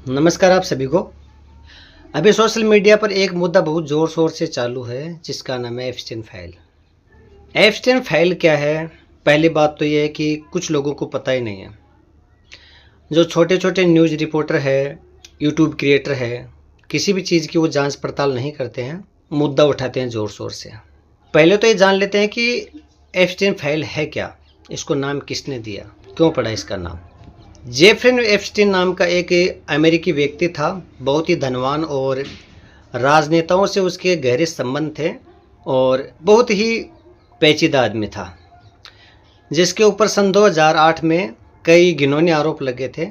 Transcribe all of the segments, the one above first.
नमस्कार आप सभी को। अभी सोशल मीडिया पर एक मुद्दा बहुत ज़ोर शोर से चालू है जिसका नाम है एप्स्टीन फाइल। एप्स्टीन फाइल क्या है? पहली बात तो ये है कि कुछ लोगों को पता ही नहीं है। जो छोटे छोटे न्यूज़ रिपोर्टर है, यूट्यूब क्रिएटर है, किसी भी चीज़ की वो जांच पड़ताल नहीं करते हैं, मुद्दा उठाते हैं ज़ोर शोर से। पहले तो ये जान लेते हैं कि एप्स्टीन फाइल है क्या, इसको नाम किसने दिया, क्यों पड़ा इसका नाम। जेफरी एप्स्टीन नाम का एक अमेरिकी व्यक्ति था, बहुत ही धनवान और राजनेताओं से उसके गहरे संबंध थे और बहुत ही पेचीदा आदमी था, जिसके ऊपर सन 2008 में कई घिनौने आरोप लगे थे।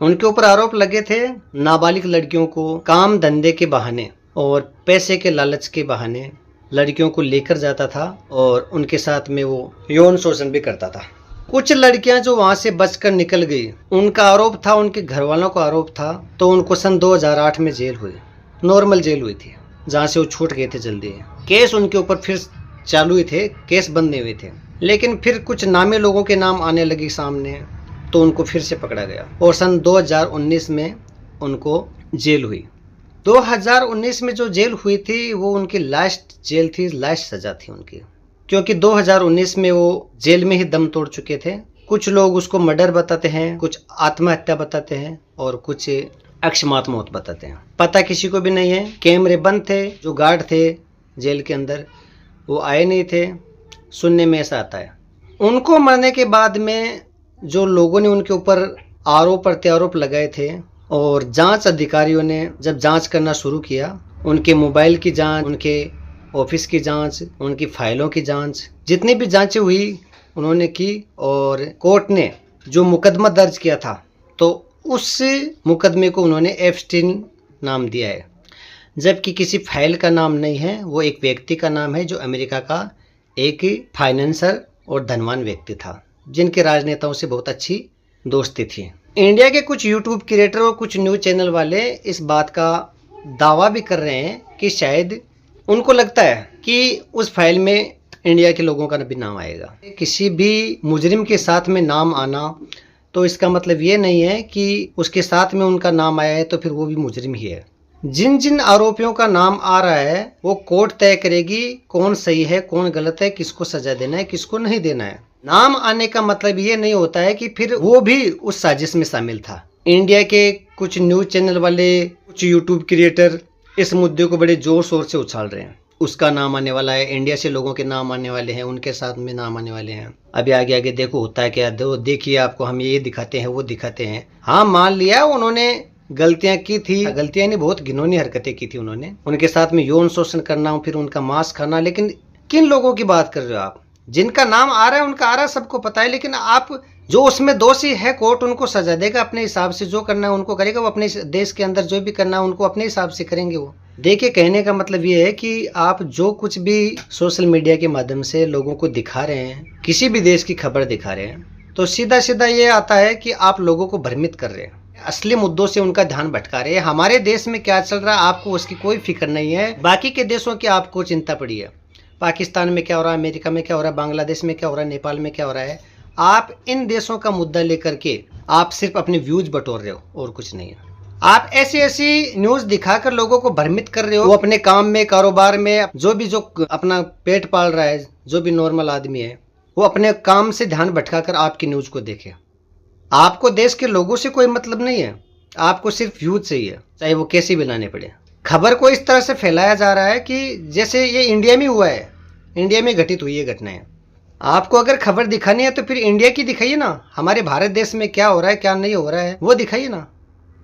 उनके ऊपर आरोप लगे थे नाबालिग लड़कियों को काम धंधे के बहाने और पैसे के लालच के बहाने लड़कियों को लेकर जाता था और उनके साथ में वो यौन शोषण भी करता था। कुछ लड़कियां जो वहां से बचकर निकल गई, उनका आरोप था, उनके घर वालों का आरोप था, तो उनको सन 2008 में जेल हुई, नॉर्मल जेल हुई थी, जहां से वो छूट गए थे जल्दी। केस उनके ऊपर फिर चालू ही थे, केस बंद नहीं हुए थे, लेकिन फिर कुछ नामी लोगों के नाम आने लगे सामने, तो उनको फिर से पकड़ा गया और सन 2019 में उनको जेल हुई। 2019 में जो जेल हुई थी वो उनकी लास्ट जेल थी, लास्ट सजा थी उनकी, क्योंकि 2019 में वो जेल में ही दम तोड़ चुके थे। कुछ लोग उसको मर्डर बताते हैं, कुछ आत्महत्या बताते हैं और कुछ अकस्मात मौत बताते हैं। पता किसी को भी नहीं है। कैमरे बंद थे, जो गार्ड थे जेल के अंदर वो आए नहीं थे, सुनने में ऐसा आता है। उनको मरने के बाद में जो लोगों ने उनके ऊपर आरोप प्रत्यारोप लगाए थे और जांच अधिकारियों ने जब जांच करना शुरू किया, उनके मोबाइल की जांच, उनके ऑफिस की जांच, उनकी फाइलों की जांच, जितनी भी जांचें हुई उन्होंने की और कोर्ट ने जो मुकदमा दर्ज किया था तो उस मुकदमे को उन्होंने एप्स्टीन नाम दिया है, जबकि किसी फाइल का नाम नहीं है। वो एक व्यक्ति का नाम है जो अमेरिका का एक फाइनेंसर और धनवान व्यक्ति था, जिनके राजनेताओं से बहुत अच्छी दोस्ती थी। इंडिया के कुछ यूट्यूब क्रिएटर और कुछ न्यूज चैनल वाले इस बात का दावा भी कर रहे हैं कि शायद उनको लगता है कि उस फाइल में इंडिया के लोगों का भी नाम आएगा। किसी भी मुजरिम के साथ में नाम आना तो इसका मतलब ये नहीं है कि उसके साथ में उनका नाम आया है तो फिर वो भी मुजरिम ही है। जिन जिन आरोपियों का नाम आ रहा है वो कोर्ट तय करेगी कौन सही है, कौन गलत है, किसको सजा देना है, किसको नहीं देना है। नाम आने का मतलब ये नहीं होता है कि फिर वो भी उस साजिश में शामिल था। इंडिया के कुछ न्यूज चैनल वाले, कुछ यूट्यूब क्रिएटर इस मुद्दे को बड़े जोर शोर से उछाल रहे हैं। उसका नाम आने वाला है, इंडिया से लोगों के नाम आने वाले हैं, उनके साथ में नाम आने वाले हैं। अभी आगे आगे देखो होता है क्या। देखिए आपको हम ये दिखाते हैं, वो दिखाते हैं। हाँ, मान लिया उन्होंने गलतियां की थी, गलतियां नहीं, बहुत घिनौनी हरकतें की थी उन्होंने, उनके साथ में यौन शोषण करना, फिर उनका मांस खाना। लेकिन किन लोगों की बात कर रहे हो आप? जिनका नाम आ रहा है उनका आ रहा है, सबको पता है, लेकिन आप जो उसमें दोषी है कोर्ट उनको सजा देगा अपने हिसाब से, जो करना है उनको करेगा। वो अपने देश के अंदर जो भी करना है उनको अपने हिसाब से करेंगे वो। देखिए, कहने का मतलब ये है कि आप जो कुछ भी सोशल मीडिया के माध्यम से लोगों को दिखा रहे हैं, किसी भी देश की खबर दिखा रहे हैं, तो सीधा सीधा ये आता है कि आप लोगों को भ्रमित कर रहे हैं, असली मुद्दों से उनका ध्यान भटका रहे हैं। हमारे देश में क्या चल रहा है आपको उसकी कोई फिक्र नहीं है, बाकी के देशों की आपको चिंता पड़ी है। पाकिस्तान में क्या हो रहा है, अमेरिका में क्या हो रहा है, बांग्लादेश में क्या हो रहा है, नेपाल में क्या हो रहा है। आप इन देशों का मुद्दा लेकर के आप सिर्फ अपने व्यूज बटोर रहे हो और कुछ नहीं है। आप ऐसी ऐसी न्यूज दिखाकर लोगों को भ्रमित कर रहे हो। वो अपने काम में, कारोबार में, जो अपना पेट पाल रहा है, जो भी नॉर्मल आदमी है, वो अपने काम से ध्यान भटकाकर आपकी न्यूज को देखे। आपको देश के लोगों से कोई मतलब नहीं है, आपको सिर्फ व्यूज चाहिए, चाहे वो कैसे भी लाने पड़े। खबर को इस तरह से फैलाया जा रहा है कि जैसे ये इंडिया में हुआ है, इंडिया में घटित हुई है घटनाएं। आपको अगर खबर दिखानी है तो फिर इंडिया की दिखाइए ना, हमारे भारत देश में क्या हो रहा है, क्या नहीं हो रहा है, वो दिखाइए ना।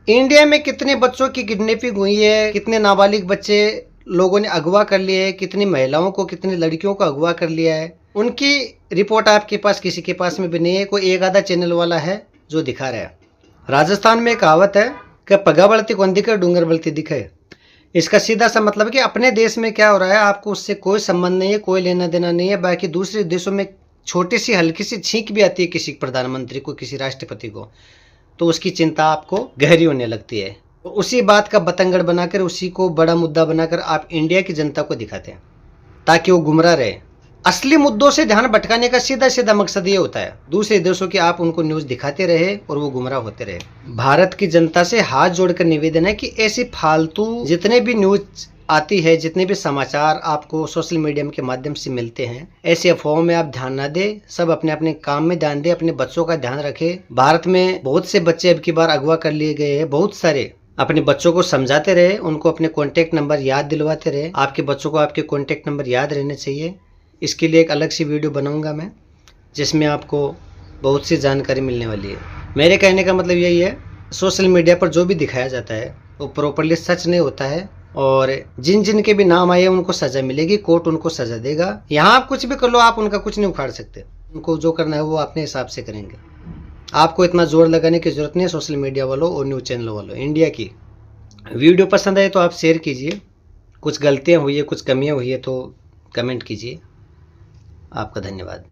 इंडिया में कितने बच्चों की किडनैपिंग हुई है, कितने नाबालिग बच्चे लोगों ने अगवा कर लिए हैं, कितनी महिलाओं को, कितनी लड़कियों को अगवा कर लिया है, उनकी रिपोर्ट आपके पास किसी के पास में भी नहीं है। कोई एक आधा चैनल वाला है जो दिखा रहा है। राजस्थान में कहावत है कि पगा बढ़ती कौन दिखे, डूंगर बढ़ती दिखे। इसका सीधा सा मतलब है कि अपने देश में क्या हो रहा है आपको उससे कोई संबंध नहीं है, कोई लेना देना नहीं है। बाकी दूसरे देशों में छोटी सी हल्की सी छींक भी आती है किसी प्रधानमंत्री को, किसी राष्ट्रपति को, तो उसकी चिंता आपको गहरी होने लगती है। तो उसी बात का बतंगड़ बनाकर, उसी को बड़ा मुद्दा बनाकर आप इंडिया की जनता को दिखाते हैं ताकि वो गुमराह रहे। असली मुद्दों से ध्यान भटकाने का सीधा सीधा मकसद ये होता है दूसरे देशों की आप उनको न्यूज दिखाते रहे और वो गुमराह होते रहे। भारत की जनता से हाथ जोड़कर निवेदन है कि ऐसी फालतू जितने भी न्यूज आती है, जितने भी समाचार आपको सोशल मीडिया के माध्यम से मिलते हैं, ऐसी अफवाहों में आप ध्यान ना दें। सब अपने अपने काम में ध्यान दें, अपने बच्चों का ध्यान रखें। भारत में बहुत से बच्चे अब की बार अगवा कर लिए गए हैं, बहुत सारे। अपने बच्चों को समझाते रहे, उनको अपने कॉन्टैक्ट नंबर याद दिलवाते रहे। आपके बच्चों को आपके कॉन्टैक्ट नंबर याद रहने चाहिए। इसके लिए एक अलग सी वीडियो बनाऊंगा मैं, जिसमें आपको बहुत सी जानकारी मिलने वाली है। मेरे कहने का मतलब यही है, सोशल मीडिया पर जो भी दिखाया जाता है वो प्रॉपरली सच नहीं होता है, और जिन जिन के भी नाम आए उनको सजा मिलेगी, कोर्ट उनको सजा देगा। यहाँ आप कुछ भी कर लो, आप उनका कुछ नहीं उखाड़ सकते। उनको जो करना है वो अपने हिसाब से करेंगे। आपको इतना जोर लगाने की जरूरत नहीं है सोशल मीडिया वालों और न्यूज़ चैनल वालों। इंडिया की वीडियो पसंद आए तो आप शेयर कीजिए, कुछ गलतियाँ हुई है, कुछ कमियाँ हुई है तो कमेंट कीजिए। आपका धन्यवाद।